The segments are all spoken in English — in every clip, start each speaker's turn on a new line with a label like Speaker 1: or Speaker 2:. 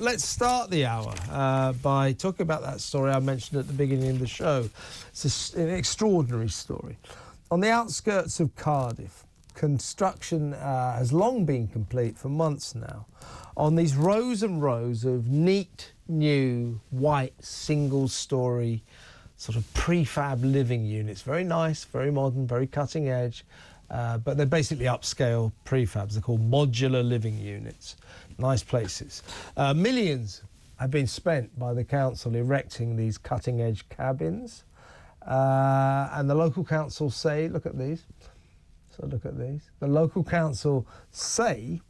Speaker 1: Let's start the hour by talking about that story I mentioned at the beginning of the show. It's an extraordinary story. On the outskirts of Cardiff, construction has long been complete for months now on these rows and rows of neat, new, white, single-storey sort of prefab living units. Very nice, very modern, very cutting edge, but they're basically upscale prefabs. They're called modular living units. Nice places. Millions have been spent by the council erecting these cutting-edge cabins. And the local council say, look at these. So look at these. The local council say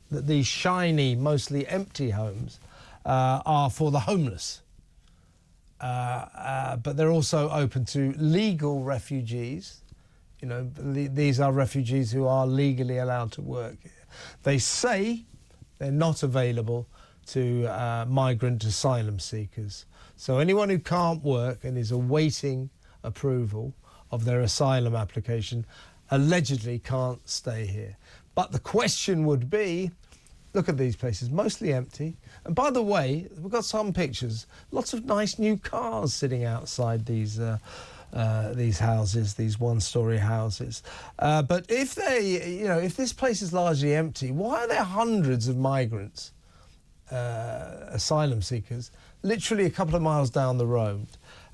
Speaker 1: that these shiny, mostly empty homes are for the homeless. But they're also open to legal refugees. You know, these are refugees who are legally allowed to work here. They say they're not available to migrant asylum seekers. So anyone who can't work and is awaiting approval of their asylum application allegedly can't stay here. But the question would be, look at these places, mostly empty. And by the way, we've got some pictures, lots of nice new cars sitting outside these houses, these one-storey houses. But if if this place is largely empty, why are there hundreds of migrants, asylum seekers, literally a couple of miles down the road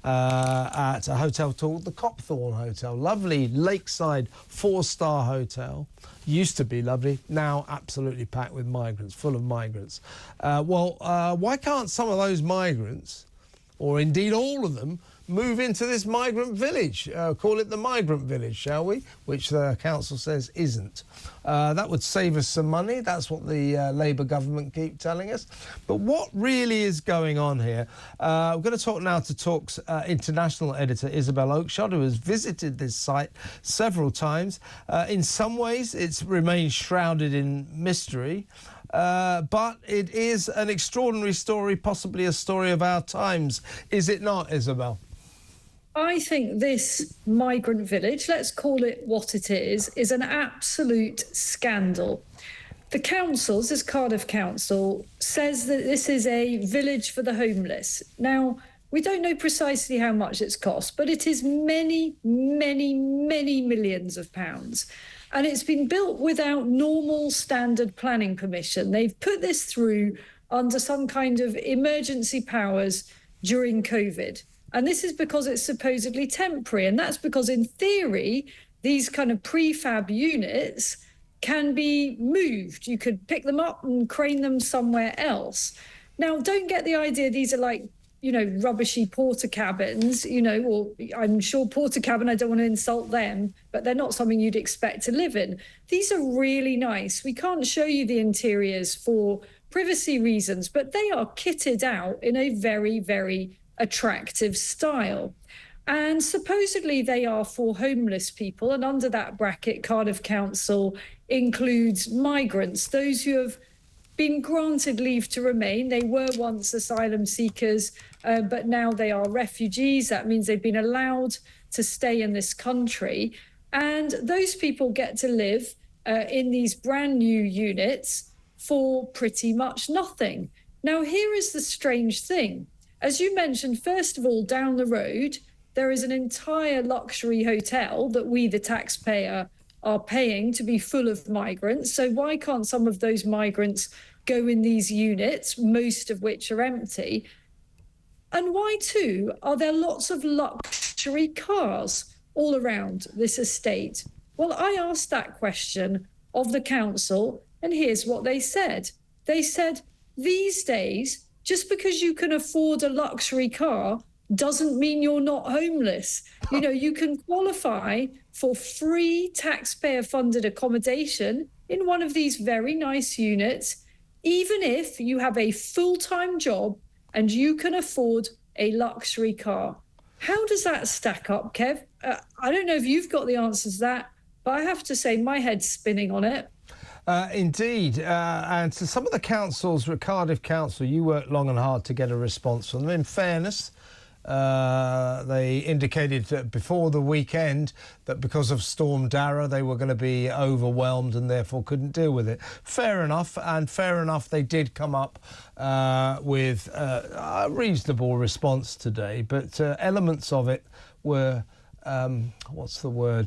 Speaker 1: at a hotel called the Copthorne Hotel? Lovely lakeside 4-star hotel. Used to be lovely, now absolutely packed with migrants, full of migrants. Why can't some of those migrants, or indeed all of them, move into this migrant village? Call it the migrant village, shall we? Which the council says isn't. That would save us some money. That's what the Labour government keep telling us. But what really is going on here? We're going to talk now to Talk's international editor, Isabel Oakeshott, who has visited this site several times. In some ways, it's remained shrouded in mystery. But it is an extraordinary story, possibly a story of our times. Is it not, Isabel?
Speaker 2: I think this migrant village, let's call it what it is an absolute scandal. The council, this Cardiff Council, says that this is a village for the homeless. Now, we don't know precisely how much it's cost, but it is many, many, many millions of pounds. And it's been built without normal standard planning permission. They've put this through under some kind of emergency powers during COVID. And this is because it's supposedly temporary. And that's because, in theory, these kind of prefab units can be moved. You could pick them up and crane them somewhere else. Now, don't get the idea these are like, rubbishy porter cabins, or I'm sure porter cabin, I don't want to insult them, but they're not something you'd expect to live in. These are really nice. We can't show you the interiors for privacy reasons, but they are kitted out in a very, very attractive style. And supposedly they are for homeless people. And under that bracket, Cardiff Council includes migrants, those who have been granted leave to remain. They were once asylum seekers, but now they are refugees. That means they've been allowed to stay in this country. And those people get to live in these brand new units for pretty much nothing. Now, here is the strange thing. As you mentioned, first of all, down the road, there is an entire luxury hotel that we, the taxpayer, are paying to be full of migrants. So why can't some of those migrants go in these units, most of which are empty? And why, too, are there lots of luxury cars all around this estate? Well, I asked that question of the council, and here's what they said. They said, these days, just because you can afford a luxury car doesn't mean you're not homeless. You can qualify for free taxpayer-funded accommodation in one of these very nice units, even if you have a full-time job and you can afford a luxury car. How does that stack up, Kev? I don't know if you've got the answers to that, but I have to say my head's spinning on it.
Speaker 1: Indeed. And to some of the councils, Cardiff Council, you worked long and hard to get a response from them. In fairness, They indicated that before the weekend that because of Storm Dara they were going to be overwhelmed and therefore couldn't deal with it. Fair enough, and fair enough they did come up with a reasonable response today, but elements of it were what's the word?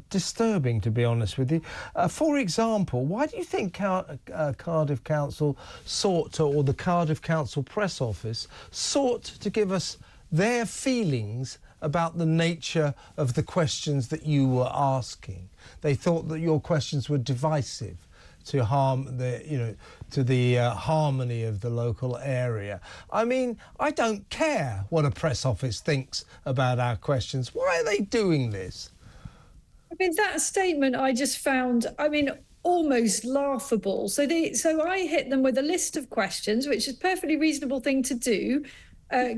Speaker 1: Disturbing, to be honest with you. For example, why do you think Cardiff Council sought to, or the Cardiff Council press office sought to give us their feelings about the nature of the questions that you were asking? They thought that your questions were divisive, to harm the, to the harmony of the local area. I mean, I don't care what a press office thinks about our questions. Why are they doing this?
Speaker 2: I mean, that statement I just found, almost laughable. So I hit them with a list of questions, which is a perfectly reasonable thing to do,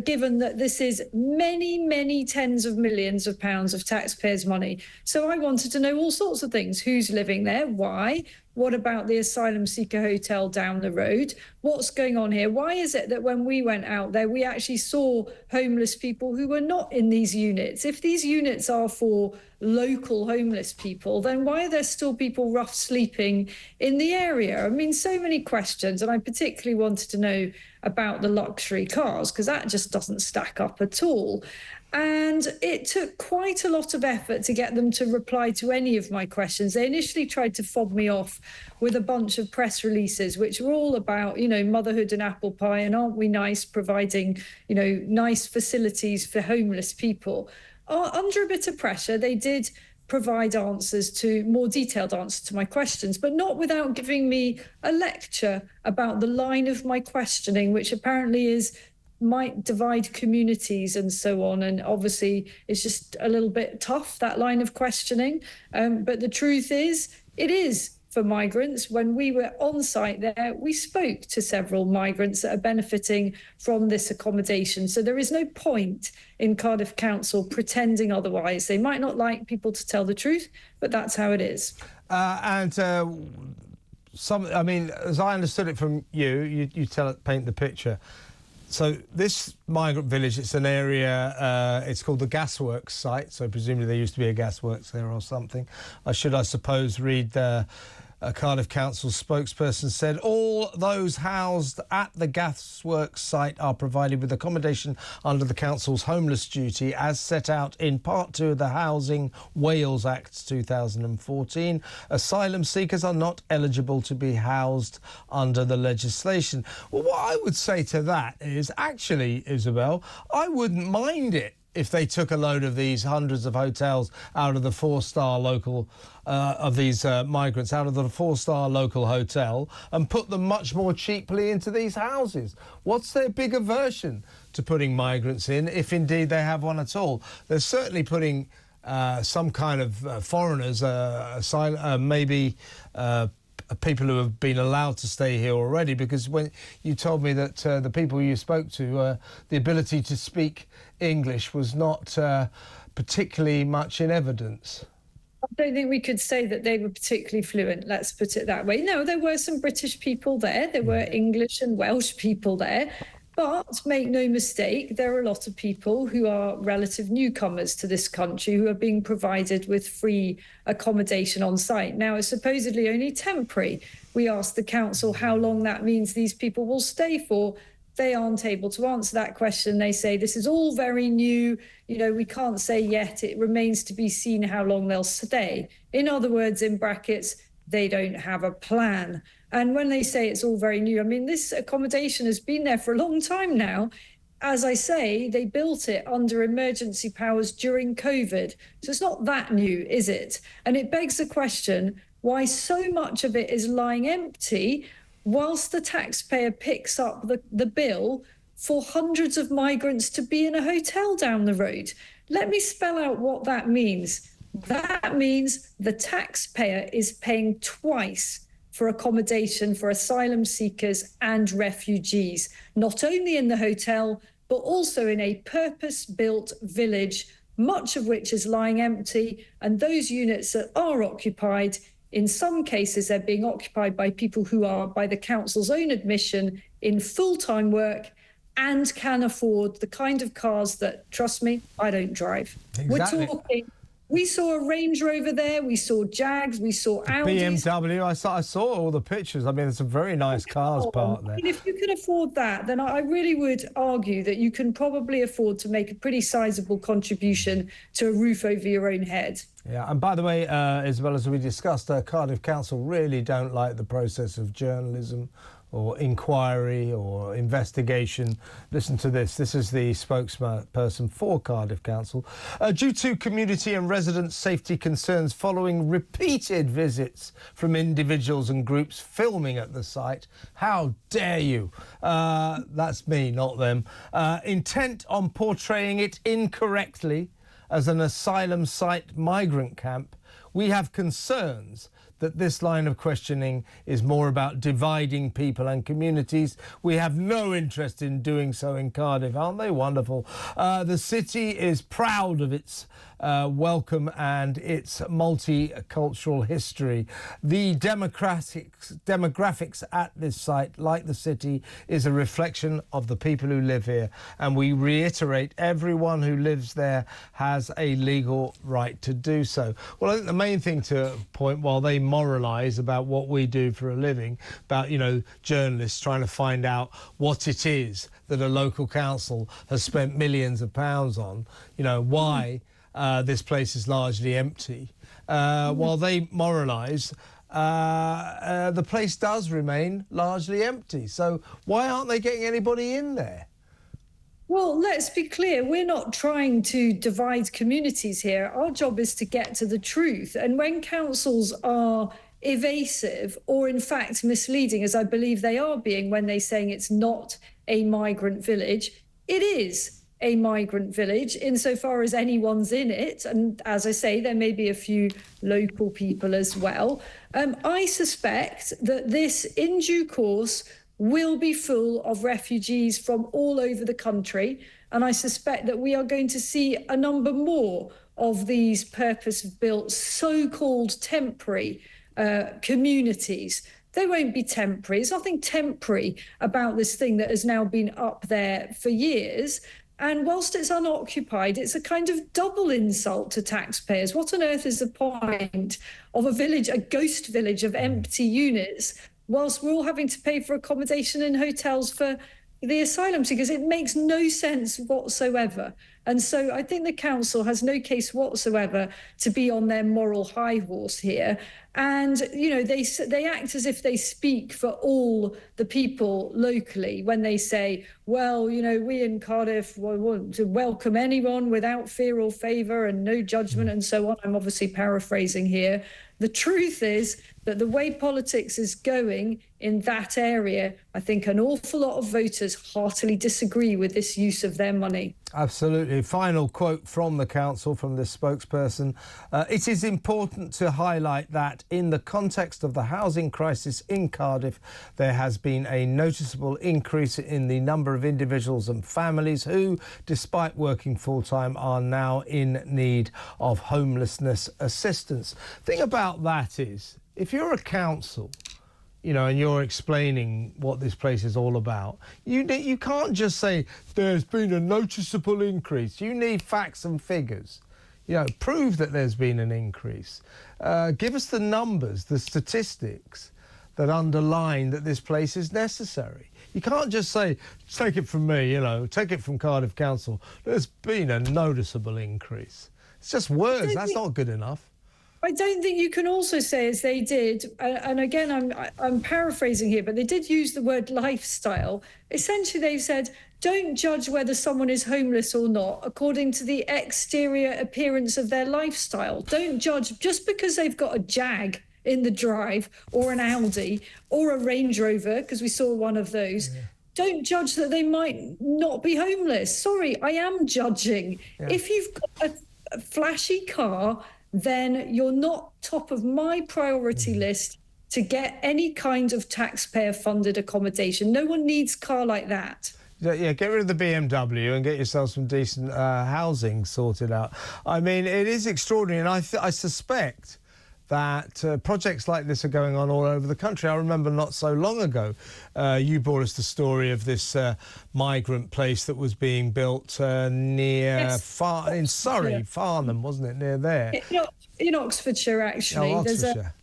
Speaker 2: given that this is many, many tens of millions of pounds of taxpayers' money. So I wanted to know all sorts of things. Who's living there? Why? What about the asylum seeker hotel down the road? What's going on here? Why is it that when we went out there, we actually saw homeless people who were not in these units? If these units are for local homeless people, then why are there still people rough sleeping in the area? I mean, so many questions. And I particularly wanted to know about the luxury cars, because that just doesn't stack up at all. And it took quite a lot of effort to get them to reply to any of my questions. They initially tried to fob me off with a bunch of press releases, which were all about, motherhood and apple pie, and aren't we nice, providing, nice facilities for homeless people. Under a bit of pressure, they did provide more detailed answers to my questions, but not without giving me a lecture about the line of my questioning, which apparently might divide communities and so on. And obviously it's just a little bit tough, that line of questioning. But the truth is, it is for migrants. When we were on site there, we spoke to several migrants that are benefiting from this accommodation. So there is no point in Cardiff Council pretending otherwise. They might not like people to tell the truth, but that's how it is. As
Speaker 1: I understood it from you paint the picture. So this migrant village, it's an area, it's called the gasworks site, so presumably there used to be a gasworks there or something. I suppose, read a Cardiff Council spokesperson said all those housed at the gasworks site are provided with accommodation under the council's homeless duty as set out in Part 2 of the Housing Wales Act 2014. Asylum seekers are not eligible to be housed under the legislation. Well, what I would say to that is, actually, Isabel, I wouldn't mind it if they took a load of these hundreds of hotels out of the four-star local, migrants out of the four-star local hotel and put them much more cheaply into these houses. What's their big aversion to putting migrants in, if indeed they have one at all? They're certainly putting some kind of foreigners, people who have been allowed to stay here already, because when you told me that the people you spoke to, the ability to speak English was not particularly much in evidence.
Speaker 2: I don't think we could say that they were particularly fluent, let's put it that way. No, there were some British people there. There were English and Welsh people there. But make no mistake, there are a lot of people who are relative newcomers to this country who are being provided with free accommodation on site. Now, it's supposedly only temporary. We asked the council how long that means these people will stay for. They aren't able to answer that question. They say this is all very new. We can't say yet. It remains to be seen how long they'll stay. In other words, in brackets, they don't have a plan. And when they say it's all very new, this accommodation has been there for a long time now. As I say, they built it under emergency powers during COVID. So it's not that new, is it? And it begs the question why so much of it is lying empty whilst the taxpayer picks up the bill for hundreds of migrants to be in a hotel down the road. Let me spell out what that means. That means the taxpayer is paying twice for accommodation for asylum seekers and refugees, not only in the hotel, but also in a purpose-built village, much of which is lying empty. And those units that are occupied, in some cases, they're being occupied by people who are, by the council's own admission, in full-time work and can afford the kind of cars that, trust me, I don't drive.
Speaker 1: Exactly.
Speaker 2: We're talking, we saw a Range Rover there, we saw Jags, we saw Audis.
Speaker 1: BMW, I saw all the pictures. I mean, there's some very nice cars parked there.
Speaker 2: I mean, if you can afford that, then I really would argue that you can probably afford to make a pretty sizable contribution to a roof over your own head.
Speaker 1: Yeah, and by the way, Isabel, as we discussed, Cardiff Council really don't like the process of journalism or inquiry or investigation. Listen to this. This is the spokesperson for Cardiff Council. Due to community and resident safety concerns following repeated visits from individuals and groups filming at the site. How dare you? That's me, not them. Intent on portraying it incorrectly as an asylum site migrant camp, we have concerns that this line of questioning is more about dividing people and communities. We have no interest in doing so in Cardiff. Aren't they wonderful? The city is proud of its welcome and its multicultural history. The demographics at this site, like the city, is a reflection of the people who live here. And we reiterate, everyone who lives there has a legal right to do so. Well, I think the main thing to point, while they moralise about what we do for a living, about, you know, journalists trying to find out what it is that a local council has spent millions of pounds on, you know, why this place is largely empty. While they moralise, the place does remain largely empty. So why aren't they getting anybody in there?
Speaker 2: Well, let's be clear. We're not trying to divide communities here. Our job is to get to the truth. And when councils are evasive or, in fact, misleading, as I believe they are being when they're saying it's not a migrant village, it is a migrant village insofar as anyone's in it. And as I say, there may be a few local people as well. I suspect that this, in due course, will be full of refugees from all over the country. And I suspect that we are going to see a number more of these purpose-built, so-called temporary communities. They won't be temporary. There's nothing temporary about this thing that has now been up there for years. And whilst it's unoccupied, it's a kind of double insult to taxpayers. What on earth is the point of a village, a ghost village of empty units, whilst we're all having to pay for accommodation in hotels for the asylum seekers? It makes no sense whatsoever. And so I think the council has no case whatsoever to be on their moral high horse here. And, you know, they act as if they speak for all the people locally when they say, well, you know, we in Cardiff want to welcome anyone without fear or favour and no judgment and so on. I'm obviously paraphrasing here. The truth is that the way politics is going in that area, I think an awful lot of voters heartily disagree with this use of their money.
Speaker 1: Absolutely. Final quote from the council, from this spokesperson. It is important to highlight that in the context of the housing crisis in Cardiff, there has been a noticeable increase in the number of individuals and families who, despite working full-time, are now in need of homelessness assistance. The thing about that is, if you're a council, you know, and you're explaining what this place is all about, you can't just say there's been a noticeable increase. You need facts and figures. You know, prove that there's been an increase. Give us the numbers, the statistics that underline that this place is necessary. You can't just say, take it from me, you know, take it from Cardiff Council. There's been a noticeable increase. It's just words. That's not good enough.
Speaker 2: I don't think you can also say, as they did, and again, I'm paraphrasing here, but they did use the word lifestyle. Essentially, they've said, don't judge whether someone is homeless or not according to the exterior appearance of their lifestyle. Don't judge just because they've got a Jag in the drive or an Audi or a Range Rover, because we saw one of those. Yeah. Don't judge that they might not be homeless. Sorry, I am judging. Yeah. If you've got a flashy car, then you're not top of my priority list to get any kind of taxpayer-funded accommodation. No one needs a car like that.
Speaker 1: Yeah, get rid of the BMW and get yourself some decent housing sorted out. I mean, it is extraordinary, and I suspect that projects like this are going on all over the country. I remember not so long ago, you brought us the story of this migrant place that was being built near in Surrey, Farnham, wasn't it, near there?
Speaker 2: In Oxfordshire, actually.
Speaker 1: Oh,
Speaker 2: There's
Speaker 1: Oxfordshire.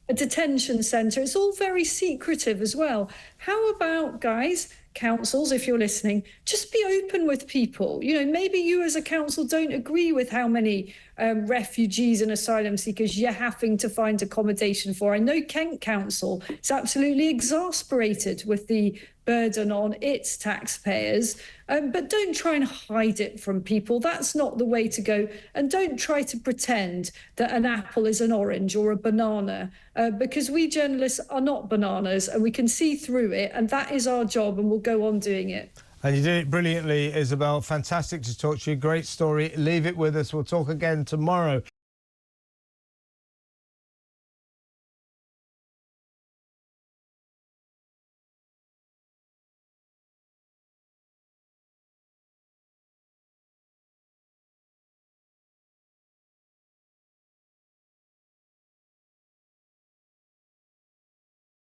Speaker 2: a detention centre. It's all very secretive as well. How about, guys, councils, if you're listening, just be open with people. You know, maybe you as a council don't agree with how many refugees and asylum seekers you're having to find accommodation for. I know Kent Council is absolutely exasperated with the burden on its taxpayers, but don't try and hide it from people. That's not the way to go. And don't try to pretend that an apple is an orange or a banana, because we journalists are not bananas and we can see through it, and that is our job, and we'll go on doing it.
Speaker 1: And you did it brilliantly, Isabel. Fantastic to talk to you. Great story. Leave it with us. We'll talk again tomorrow.